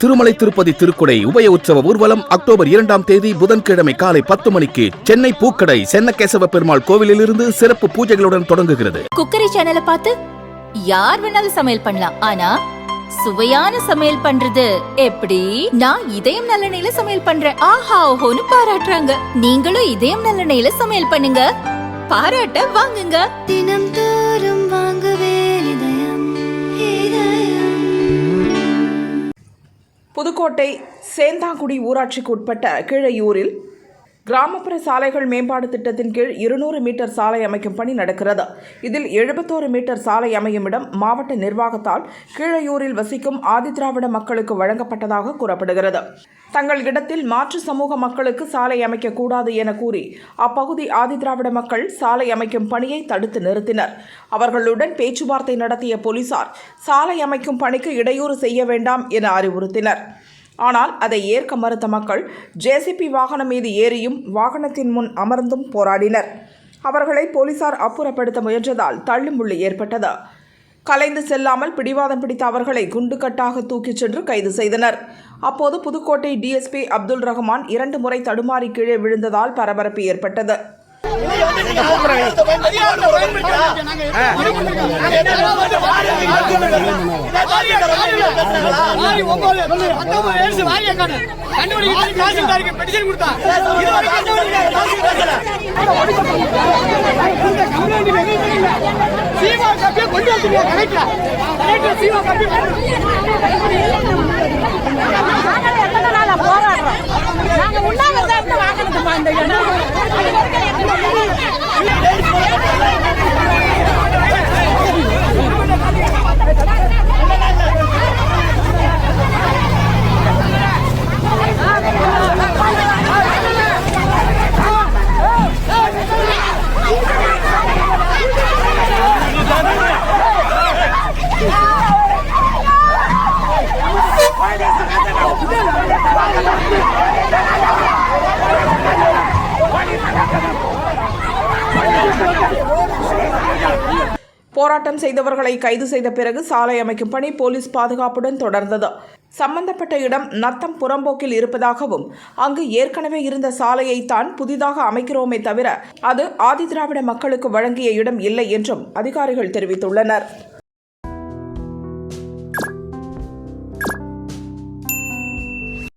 திருமலை திருப்பதி திருக்குடை உபய உற்சவ ஊர்வலம் அக்டோபர் 2ஆம் தேதி புதன்கிழமை காலை 10 மணிக்கு சென்னை பூக்கடை சென்னகேசவ பெருமாள் கோவிலிலிருந்து சிறப்பு பூஜைகளுடன் தொடங்குகிறது. குக்கரி சேனலை பார்த்து யார் வேணாலும் சமையல் பண்ணலாம், ஆனா சுவையான சமையல் பண்றது எப்படி? நான் இதயம் நல்லெண்ணெயில சமையல் பண்றேன், ஆஹா ஓஹோன்னு பாராட்டுறாங்க. நீங்களும் இதயம் நல்லெண்ணெயில சமையல் பண்ணுங்க, பாராட்ட வாங்குங்க. தினம் தோறும் வாங்குவே இதயம். புதுக்கோட்டை சேந்தாங்குடி ஊராட்சிக்கு உட்பட்ட கீழையூரில் கிராமப்புற சாலைகள் மேம்பாடு திட்டத்தின் கீழ் 200 மீட்டர் சாலை அமைக்கும் பணி நடக்கிறது. இதில் 71 மீட்டர் சாலை அமையும் இடம் மாவட்ட நிர்வாகத்தால் கீழையூரில் வசிக்கும் ஆதிதிராவிட மக்களுக்கு வழங்கப்பட்டதாக கூறப்படுகிறது. தங்கள் இடத்தில் மாற்று சமூக மக்களுக்கு சாலை அமைக்கக்கூடாது என கூறி அப்பகுதி ஆதிதிராவிட மக்கள் சாலை அமைக்கும் பணியை தடுத்து நிறுத்தினர். அவர்களுடன் பேச்சுவார்த்தை நடத்திய போலீசார் சாலை அமைக்கும் பணிக்கு இடையூறு செய்ய வேண்டாம் என அறிவுறுத்தினர். ஆனால் அதை ஏற்க மறுத்த மக்கள் ஜேசிபி வாகனம் மீது ஏறியும் வாகனத்தின் முன் அமர்ந்தும் போராடினர். அவர்களை போலீசார் அப்புறப்படுத்த முயன்றதால் தள்ளுமுள்ளு ஏற்பட்டது. கலைந்து செல்லாமல் பிடிவாதம் பிடித்த அவர்களை குண்டுகட்டாக தூக்கிச் சென்று கைது செய்தனர். அப்போது புதுக்கோட்டை டிஎஸ்பி அப்துல் ரஹ்மான் 2 முறை தடுமாறி கீழே விழுந்ததால் பரபரப்பு ஏற்பட்டது. போராட்டம் செய்தவர்களை கைது செய்த பிறகு சாலை அமைக்கும் பணி போலீஸ் பாதுகாப்புடன் தொடர்ந்தது. சம்பந்தப்பட்ட இடம் நத்தம் புறம்போக்கில் இருப்பதாகவும் அங்கு ஏற்கனவே இருந்த சாலையை தான் புதிதாக அமைக்கிறோமே தவிர அது ஆதிதிராவிட மக்களுக்கு வழங்கிய இடம் இல்லை என்றும் அதிகாரிகள் தெரிவித்துள்ளனர்.